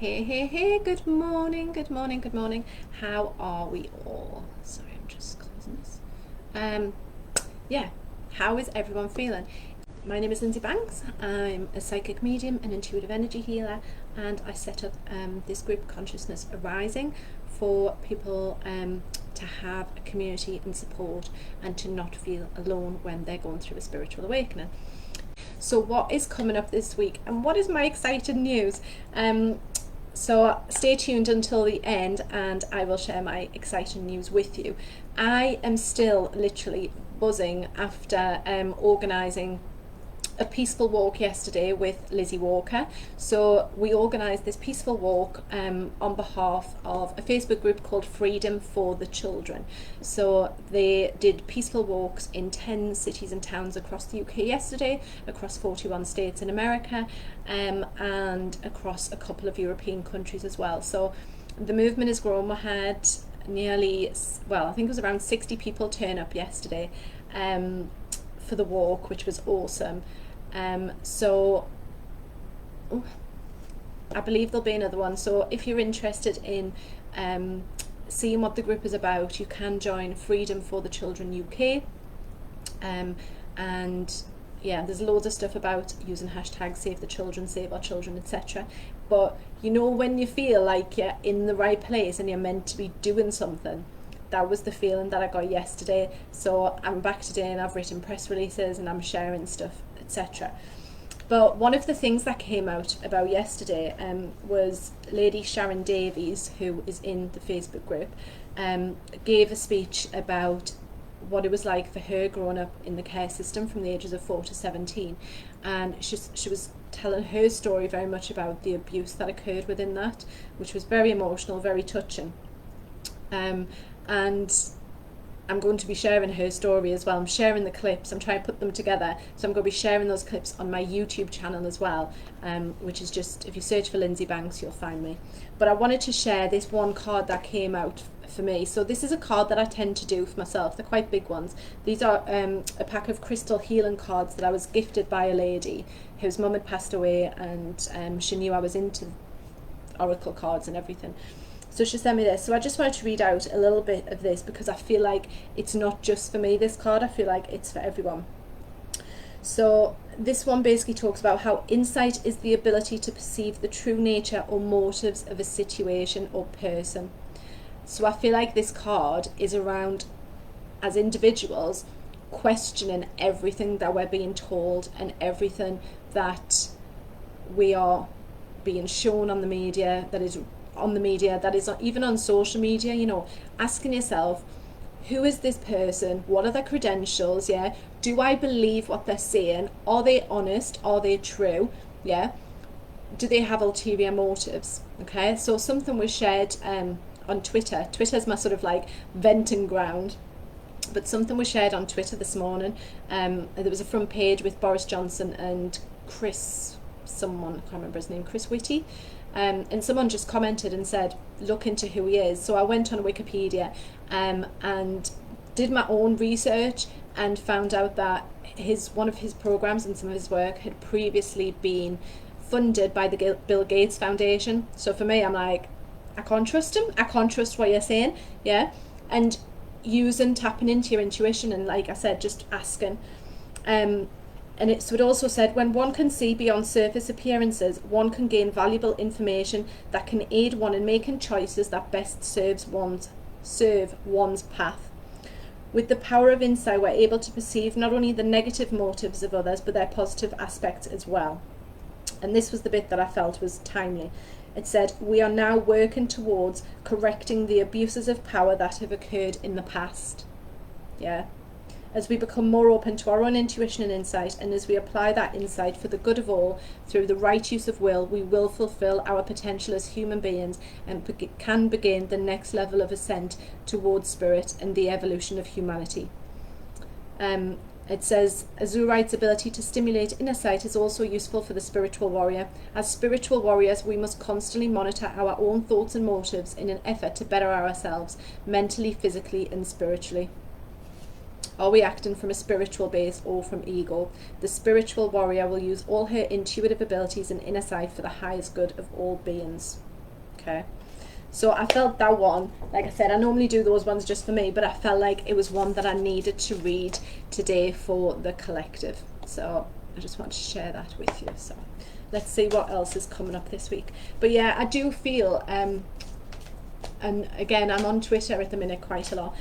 Hey, good morning, good morning, good morning. How are we all? Sorry, I'm just closing this. Um, yeah, how is everyone feeling? My name is Lindsay Banks. I'm a psychic medium and intuitive energy healer, and I set up this group, Consciousness Arising, for people to have a community and support and to not feel alone when they're going through a spiritual awakening. So what is coming up this week and what is my exciting news? So stay tuned until the end and I will share my exciting news with you. I am still literally buzzing after organising a peaceful walk yesterday with Lizzie Walker. So we organised this peaceful walk on behalf of a Facebook group called Freedom for the Children. So they did peaceful walks in 10 cities and towns across the UK yesterday, across 41 states in America, and across a couple of European countries as well. So the movement has grown. We had nearly, well, I think it was around 60 people turn up yesterday for the walk, which was awesome. So I believe there'll be another one. So if you're interested in seeing what the group is about, you can join Freedom for the Children UK. And yeah, there's loads of stuff about using hashtags Save the Children, Save Our Children, etc. But you know, when you feel like you're in the right place and you're meant to be doing something, that was the feeling that I got yesterday. So I'm back today and I've written press releases and I'm sharing stuff, etc. But one of the things that came out about yesterday was Lady Sharon Davies, who is in the Facebook group, gave a speech about what it was like for her growing up in the care system from the ages of 4 to 17. And she was telling her story very much about the abuse that occurred within that, which was very emotional, very touching. And I'm going to be sharing her story as well. I'm sharing the clips. I'm trying to put them together. So I'm going to be sharing those clips on my YouTube channel as well, which is just, if you search for Lindsay Banks, you'll find me. But I wanted to share this one card that came out for me. So this is a card that I tend to do for myself. They're quite big ones. These are a pack of crystal healing cards that I was gifted by a lady whose mum had passed away, and she knew I was into oracle cards and everything. So she sent me this. So I just wanted to read out a little bit of this because I feel like it's not just for me, this card. I feel like it's for everyone. So this one basically talks about how insight is the ability to perceive the true nature or motives of a situation or person. So I feel like this card is around, as individuals, questioning everything that we're being told and everything that we are being shown on the media, that is even on social media. You know, asking yourself, who is this person? What are their credentials? Yeah, do I believe what they're saying? Are they honest? Are they true? Yeah, do they have ulterior motives? Okay, so something was shared on Twitter. Twitter's my sort of like venting ground. But something was shared on Twitter this morning. There was a front page with Boris Johnson and Chris, someone, I can't remember his name, Chris Whitty. And someone just commented and said, look into who he is. So I went on Wikipedia and did my own research and found out that one of his programs and some of his work had previously been funded by the Bill Gates Foundation. So for me, I'm like, I can't trust him. I can't trust what you're saying. Yeah. And tapping into your intuition and, like I said, just asking. And it also said, when one can see beyond surface appearances, one can gain valuable information that can aid one in making choices that best serve one's path. With the power of insight, we're able to perceive not only the negative motives of others, but their positive aspects as well. And this was the bit that I felt was timely. It said, we are now working towards correcting the abuses of power that have occurred in the past. Yeah. As we become more open to our own intuition and insight, and as we apply that insight for the good of all through the right use of will, we will fulfill our potential as human beings and can begin the next level of ascent towards spirit and the evolution of humanity. It says, Azurite's ability to stimulate inner sight is also useful for the spiritual warrior. As spiritual warriors, we must constantly monitor our own thoughts and motives in an effort to better ourselves, mentally, physically, and spiritually. Are we acting from a spiritual base or from ego? The spiritual warrior will use all her intuitive abilities and inner sight for the highest good of all beings. Okay. So I felt that one, like I said, I normally do those ones just for me, but I felt like it was one that I needed to read today for the collective. So I just want to share that with you. So let's see what else is coming up this week. But yeah, I do feel, and again, I'm on Twitter at the minute quite a lot,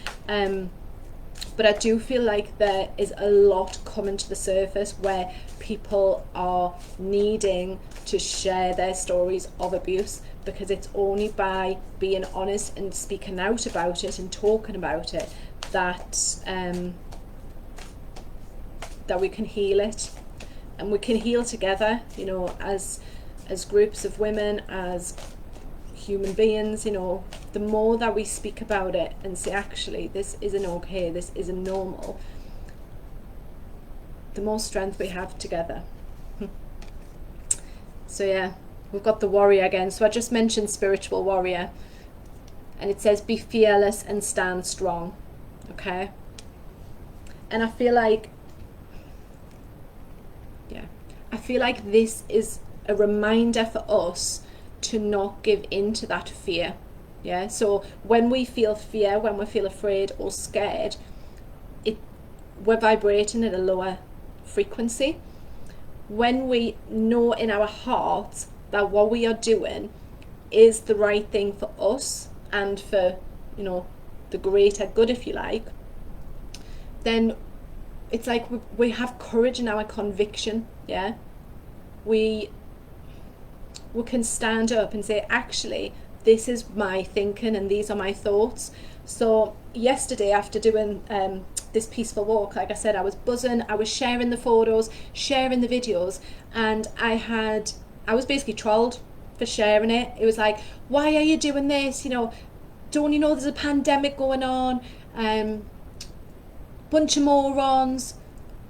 but I do feel like there is a lot coming to the surface where people are needing to share their stories of abuse, because it's only by being honest and speaking out about it and talking about it that that we can heal it, and we can heal together, you know, as groups of women, as human beings. You know, the more that we speak about it and say, actually, this isn't okay, this isn't normal, the more strength we have together. So yeah, we've got the warrior again. So I just mentioned spiritual warrior, and it says be fearless and stand strong. Okay. And I feel like, yeah, I feel like this is a reminder for us to not give in to that fear. Yeah. So when we feel fear, when we feel afraid or scared, we're vibrating at a lower frequency. When we know in our hearts that what we are doing is the right thing for us and for, you know, the greater good, if you like, then it's like we have courage in our conviction. Yeah, we can stand up and say, actually, this is my thinking and these are my thoughts. So yesterday, after doing this peaceful walk, like I said, I was buzzing, I was sharing the photos, sharing the videos, and I was basically trolled for sharing it. It was like, why are you doing this? You know, don't you know there's a pandemic going on? Bunch of morons.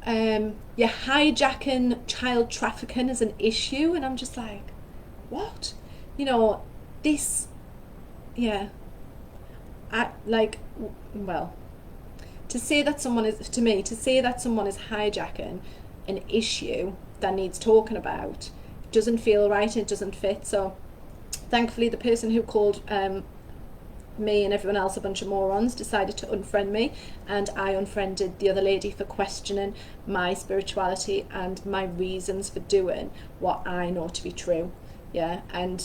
You're hijacking child trafficking as an issue. And I'm just like, what? You know, this, yeah. Well, to say that someone is hijacking an issue that needs talking about doesn't feel right, it doesn't fit. So thankfully the person who called me and everyone else a bunch of morons decided to unfriend me, and I unfriended the other lady for questioning my spirituality and my reasons for doing what I know to be true. Yeah. And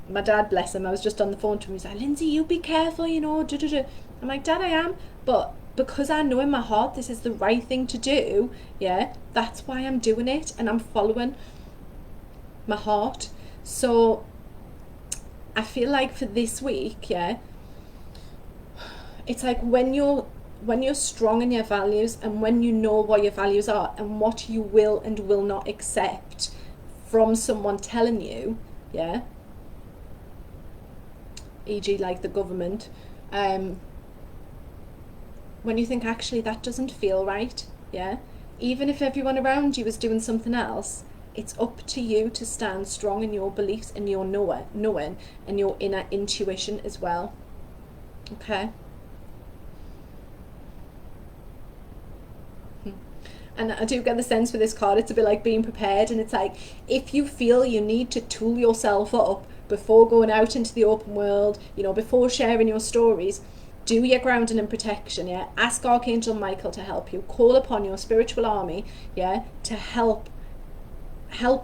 my dad, bless him, I was just on the phone to him, he's like, Lindsay, you be careful, you know, I'm like, Dad, I am, but because I know in my heart this is the right thing to do, yeah, that's why I'm doing it, and I'm following my heart. So I feel like for this week, yeah, it's like when you're strong in your values, and when you know what your values are and what you will and will not accept from someone telling you, yeah, e.g. like the government, when you think, actually, that doesn't feel right, yeah, even if everyone around you is doing something else, it's up to you to stand strong in your beliefs and your knowing and your inner intuition as well. Okay. And I do get the sense for this card, it's a bit like being prepared, and it's like, if you feel you need to tool yourself up before going out into the open world, you know, before sharing your stories, do your grounding and protection, yeah. Ask Archangel Michael to help you. Call upon your spiritual army, yeah, to help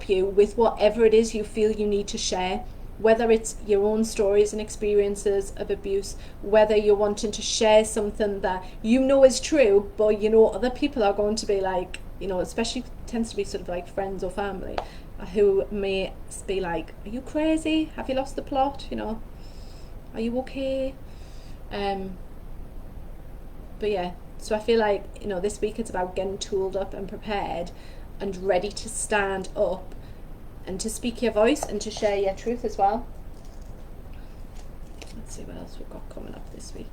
you with whatever it is you feel you need to share. Whether it's your own stories and experiences of abuse, whether you're wanting to share something that you know is true, but you know other people are going to be like, you know, especially tends to be sort of like friends or family, who may be like, are you crazy? Have you lost the plot? You know, are you okay? But yeah, so I feel like, you know, this week it's about getting tooled up and prepared and ready to stand up and to speak your voice and to share your truth as well. Let's see what else we've got coming up this week.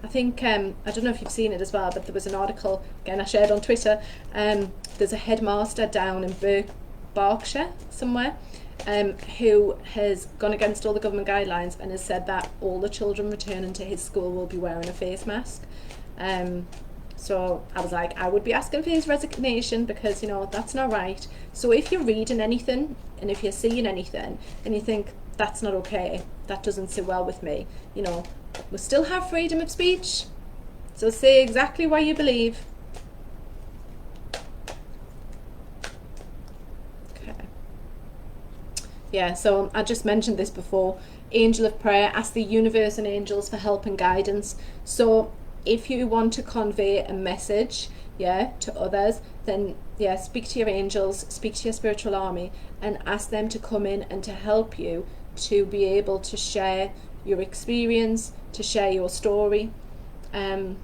I think, I don't know if you've seen it as well, but there was an article, again I shared on Twitter, there's a headmaster down in Berkshire somewhere, who has gone against all the government guidelines and has said that all the children returning to his school will be wearing a face mask. So I was like, I would be asking for his resignation, because, you know, that's not right. So if you're reading anything and if you're seeing anything and you think that's not okay, that doesn't sit well with me, you know, we still have freedom of speech. So say exactly what you believe. Okay. Yeah, so I just mentioned this before. Angel of prayer, ask the universe and angels for help and guidance. So if you want to convey a message, yeah, to others, then yeah, speak to your angels, speak to your spiritual army, and ask them to come in and to help you to be able to share your experience, to share your story, and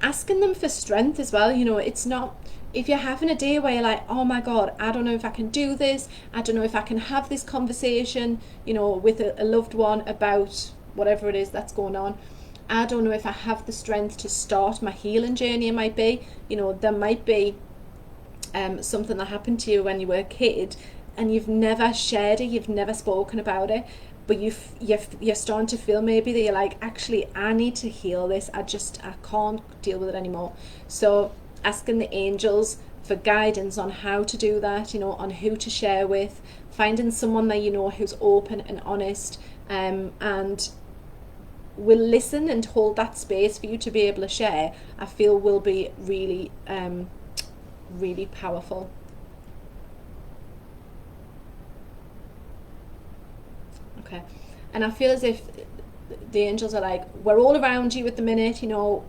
asking them for strength as well. You know, it's not, if you're having a day where you're like, oh my God, I don't know if I can do this, I don't know if I can have this conversation, you know, with a loved one about whatever it is that's going on. I don't know if I have the strength to start my healing journey. It might be, you know, there might be something that happened to you when you were a kid and you've never shared it, you've never spoken about it, but you're starting to feel maybe that you're like, actually, I need to heal this. I can't deal with it anymore. So asking the angels for guidance on how to do that, you know, on who to share with, finding someone that you know who's open and honest, and will listen and hold that space for you to be able to share, I feel will be really, really powerful. Okay. And I feel as if the angels are like, we're all around you at the minute, you know,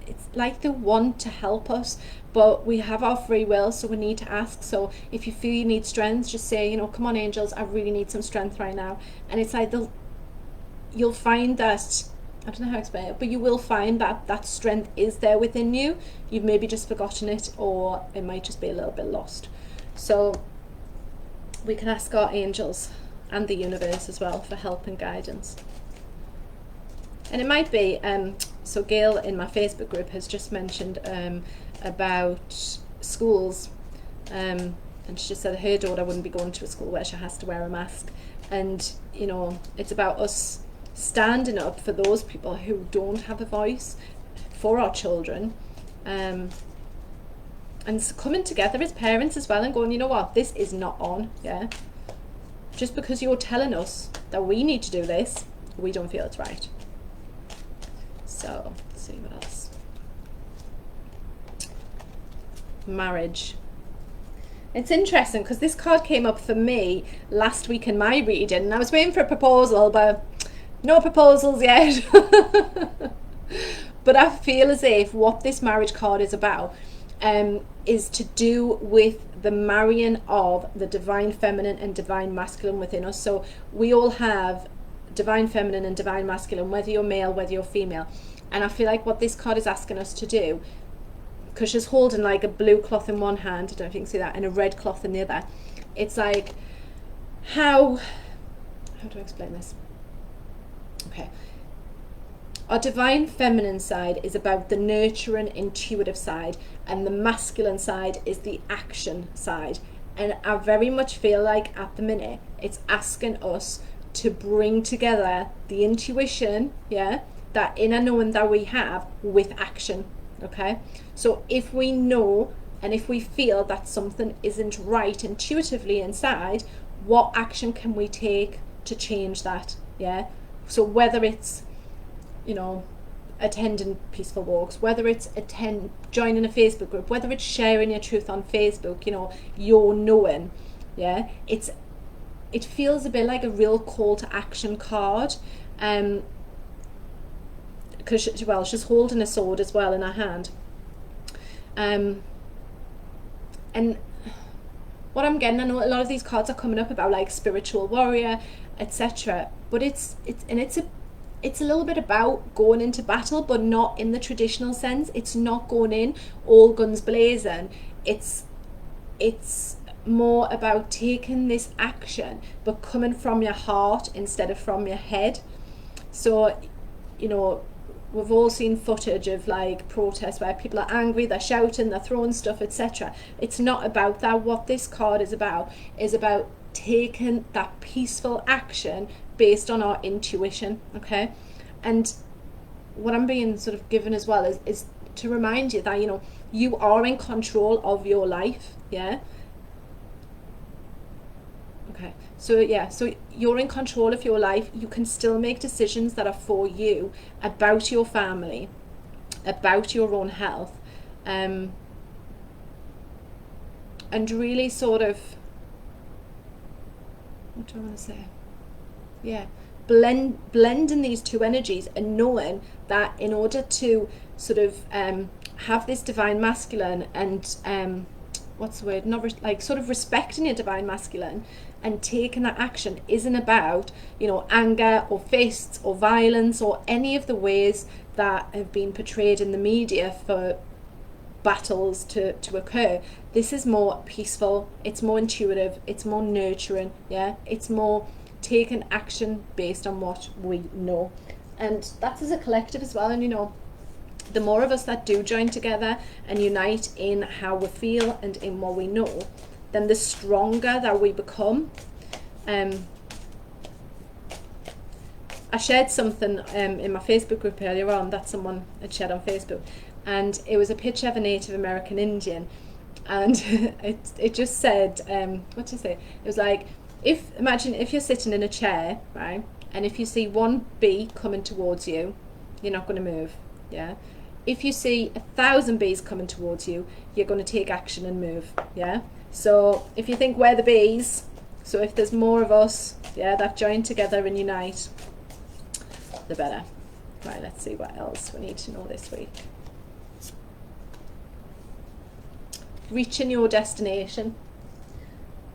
it's like they want to help us, but we have our free will, so we need to ask. So if you feel you need strength, just say, you know, come on angels, I really need some strength right now. And it's like you'll find that, I don't know how to explain it, but you will find that that strength is there within you. You've maybe just forgotten it, or it might just be a little bit lost. So we can ask our angels and the universe as well for help and guidance. And it might be, so Gail in my Facebook group has just mentioned about schools, and she just said her daughter wouldn't be going to a school where she has to wear a mask. And, you know, it's about us standing up for those people who don't have a voice, for our children, and coming together as parents as well and going, you know what, this is not on, yeah? Just because you're telling us that we need to do this, we don't feel it's right. So, let's see what else. Marriage. It's interesting because this card came up for me last week in my reading, and I was waiting for a proposal, but no proposals yet. But I feel as if what this marriage card is about is to do with the marrying of the divine feminine and divine masculine within us. So we all have divine feminine and divine masculine, whether you're male, whether you're female. And I feel like what this card is asking us to do, because she's holding like a blue cloth in one hand, I don't know if you can see that, and a red cloth in the other. It's like, how do I explain this? Okay. Our divine feminine side is about the nurturing, intuitive side, and the masculine side is the action side. And I very much feel like at the minute it's asking us to bring together the intuition, yeah, that inner knowing that we have, with action. Okay, so if we know and if we feel that something isn't right intuitively inside, what action can we take to change that? Yeah, so whether it's, you know, attending peaceful walks, whether it's joining a Facebook group, whether it's sharing your truth on Facebook, you know, you're knowing, yeah, it feels a bit like a real call to action card, because she's holding a sword as well in her hand, and what I'm getting, I know a lot of these cards are coming up about like spiritual warrior, etc., but it's a little bit about going into battle, but not in the traditional sense. It's not going in all guns blazing. It's more about taking this action, but coming from your heart instead of from your head. So, you know, we've all seen footage of like protests where people are angry, they're shouting, they're throwing stuff, etc. It's not about that. What this card is about taking that peaceful action based on our intuition. Okay, and what I'm being sort of given as well is to remind you that, you know, you are in control of your life. Yeah. Okay. So yeah, so you're in control of your life. You can still make decisions that are for you, about your family, about your own health, and really sort of, what do I want to say? Yeah, blending these two energies, and knowing that in order to sort of have this divine masculine, and what's the word, not like sort of respecting your divine masculine and taking that action, isn't about, you know, anger or fists or violence or any of the ways that have been portrayed in the media for battles to occur. This is more peaceful, it's more intuitive, it's more nurturing. Yeah, it's more taking action based on what we know, and that's as a collective as well. And you know, the more of us that do join together and unite in how we feel and in what we know, then the stronger that we become. I shared something in my Facebook group earlier on that someone had shared on Facebook, and it was a picture of a Native American Indian, and it just said, what did it say? It was like, imagine if you're sitting in a chair, right, and if you see one bee coming towards you, you're not going to move. Yeah. If you see 1,000 bees coming towards you, you're going to take action and move. Yeah. So if you think we're the bees, so if there's more of us, yeah, that join together and unite, the better. Right, let's see what else we need to know this week. Reaching your destination.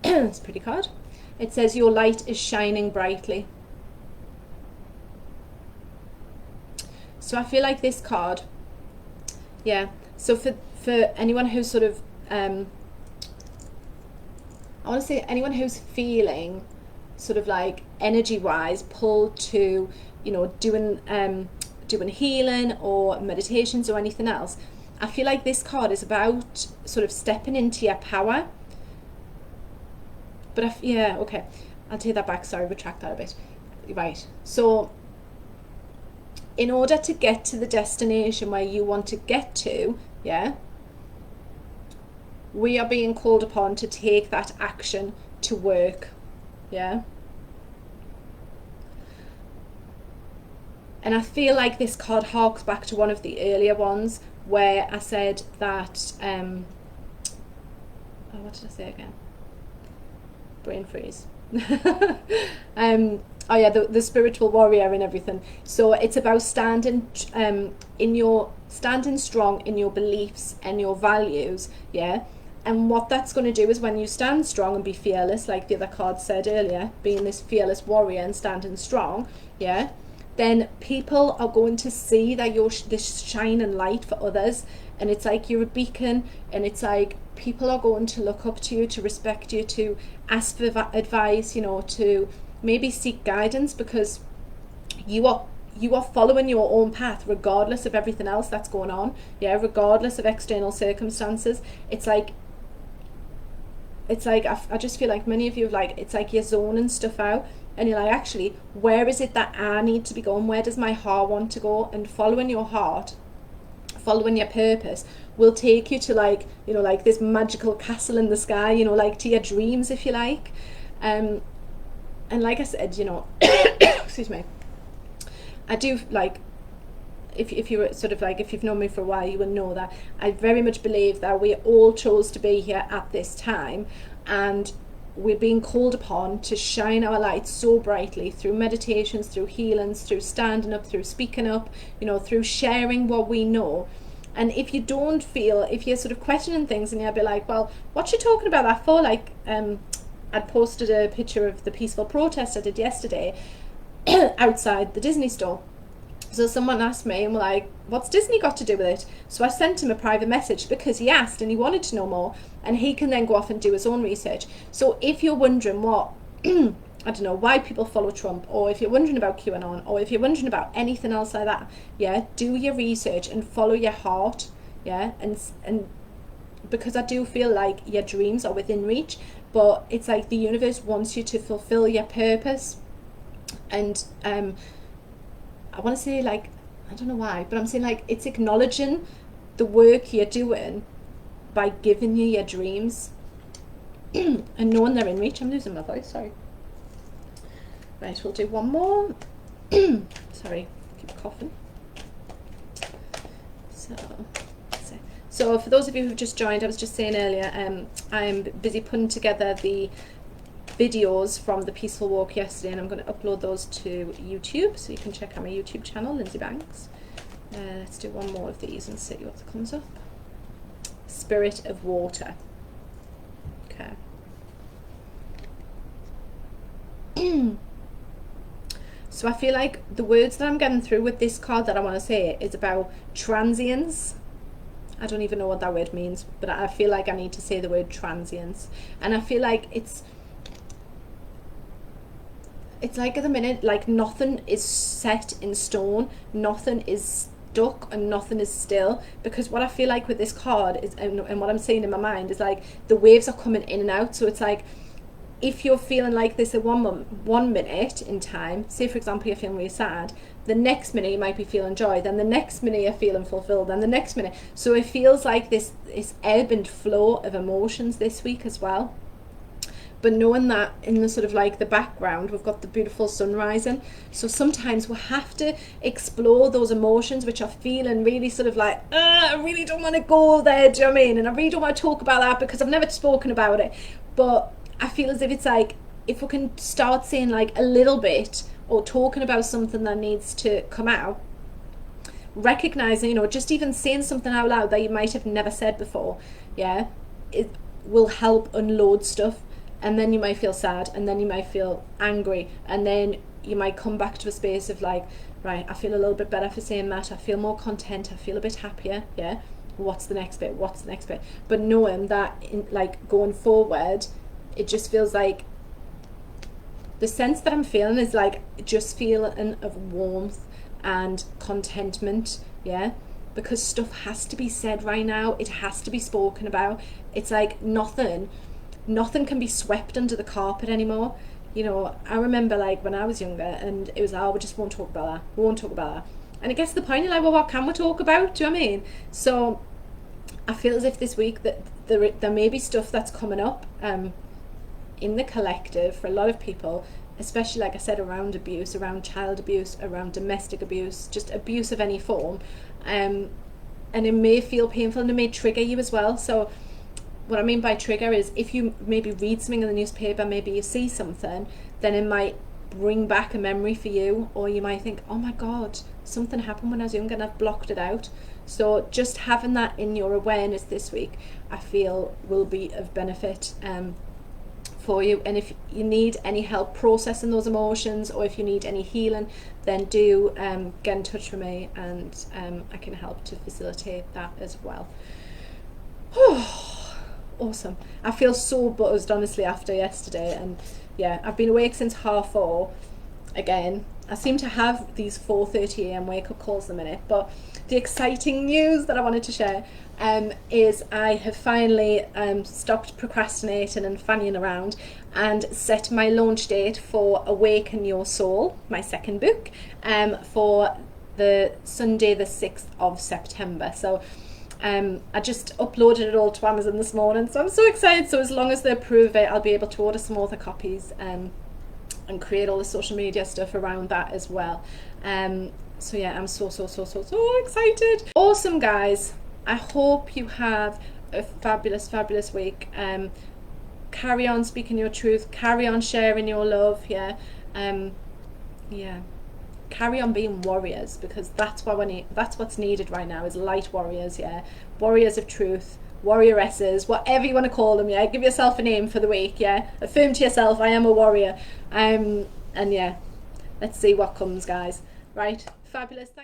It's a pretty card. It says your light is shining brightly. So I feel like this card, yeah, so for anyone who's sort of, I want to say anyone who's feeling sort of like energy-wise pulled to, you know, doing healing or meditations or anything else, I feel like this card is about sort of stepping into your power. But yeah, okay, I'll take that back, sorry, retract that a bit. Right, so in order to get to the destination where you want to get to, yeah, we are being called upon to take that action to work. Yeah. And I feel like this card harks back to one of the earlier ones where I said that, oh, what did I say again? Brain freeze. Oh yeah, the spiritual warrior and everything. So it's about standing standing strong in your beliefs and your values. Yeah. And what that's going to do is when you stand strong and be fearless, like the other card said earlier, being this fearless warrior and standing strong, yeah, then people are going to see that you're this shining light for others, and it's like you're a beacon, and it's like people are going to look up to you, to respect you, to ask for advice, you know, to maybe seek guidance, because you are following your own path regardless of everything else that's going on. Yeah, regardless of external circumstances. It's like I just feel like many of you, like, it's like you're zoning stuff out, and you're like, actually, where is it that I need to be going? Where does my heart want to go? And following your heart, following your purpose, will take you to, like, you know, like this magical castle in the sky, you know, like to your dreams, if you like. And like I said, you know, excuse me, I do, like, if you were sort of like, if you've known me for a while, you will know that I very much believe that we all chose to be here at this time, and we're being called upon to shine our light so brightly through meditations, through healings, through standing up, through speaking up, you know, through sharing what we know. And if you don't feel, if you're sort of questioning things and you'll be like, well, what you talking about that for? Like, I'd posted a picture of the peaceful protest I did yesterday outside the Disney store. So someone asked me, and were like, what's Disney got to do with it? So I sent him a private message because he asked and he wanted to know more, and he can then go off and do his own research. So if you're wondering what, I don't know, why people follow Trump, or if you're wondering about QAnon, or if you're wondering about anything else like that, yeah, do your research and follow your heart, yeah, and because I do feel like your dreams are within reach, but it's like the universe wants you to fulfill your purpose. And I want to say, like, I don't know why, but I'm saying, like, it's acknowledging the work you're doing by giving you your dreams and knowing they're in reach. I'm losing my voice, sorry. Right, we'll do one more. Sorry, keep coughing. So for those of you who've just joined, I was just saying earlier, I'm busy putting together the videos from the Peaceful Walk yesterday, and I'm going to upload those to YouTube, so you can check out my YouTube channel, Lindsay Banks. Let's do one more of these and see what comes up. Spirit of water. Okay. So I feel like the words that I'm getting through with this card that I want to say is about transience. I don't even know what that word means, but I feel like I need to say the word transience. And I feel like it's like at the minute, like nothing is set in stone, nothing is stuck and nothing is still, because what I feel like with this card is, and what I'm saying in my mind is like the waves are coming in and out. So it's like, if you're feeling like this at one minute in time, say for example you're feeling really sad, the next minute you might be feeling joy, then the next minute you're feeling fulfilled, then the next minute. So it feels like this ebb and flow of emotions this week as well. But knowing that in the sort of like the background, we've got the beautiful sun rising. So sometimes we have to explore those emotions which are feeling really sort of like, I really don't want to go there, do you know what I mean? And I really don't want to talk about that because I've never spoken about it. But I feel as if it's like, if we can start saying like a little bit or talking about something that needs to come out, recognizing, you know, just even saying something out loud that you might have never said before, yeah, it will help unload stuff. And then you might feel sad, and then you might feel angry, and then you might come back to a space of like, right, I feel a little bit better for saying that, I feel more content, I feel a bit happier, yeah, what's the next bit, what's the next bit? But knowing that in, like going forward, it just feels like the sense that I'm feeling is like just feeling of warmth and contentment, yeah, because stuff has to be said right now, it has to be spoken about. It's like nothing can be swept under the carpet anymore. You know, I remember like when I was younger and it was like, oh, we just won't talk about that, we won't talk about that. And it gets to the point, you're like, well, what can we talk about? Do you know what I mean? So I feel as if this week that there may be stuff that's coming up in the collective for a lot of people, especially like I said, around abuse, around child abuse, around domestic abuse, just abuse of any form. And it may feel painful and it may trigger you as well. So what I mean by trigger is if you maybe read something in the newspaper, maybe you see something, then it might bring back a memory for you, or you might think, oh my God, something happened when I was younger and I've blocked it out. So just having that in your awareness this week, I feel will be of benefit for you. And if you need any help processing those emotions, or if you need any healing, then do get in touch with me, and I can help to facilitate that as well. Awesome. I feel so buzzed honestly after yesterday, and yeah, I've been awake since 4:30 again. I seem to have these 4:30 a.m. wake up calls a minute, but the exciting news that I wanted to share is I have finally stopped procrastinating and fannying around and set my launch date for Awaken Your Soul, my second book, for the Sunday the 6th of September. So I just uploaded it all to Amazon this morning, so I'm so excited. So as long as they approve it, I'll be able to order some other copies and create all the social media stuff around that as well. So yeah, I'm so excited. Awesome, guys. I hope you have a fabulous week. Carry on speaking your truth, carry on sharing your love, yeah. Carry on being warriors, because that's what we need. That's what's needed right now, is light warriors, yeah. Warriors of truth, warrioresses, whatever you want to call them, yeah. Give yourself a name for the week, yeah. Affirm to yourself, I am a warrior. And yeah, let's see what comes, guys. Right, fabulous. Thanks.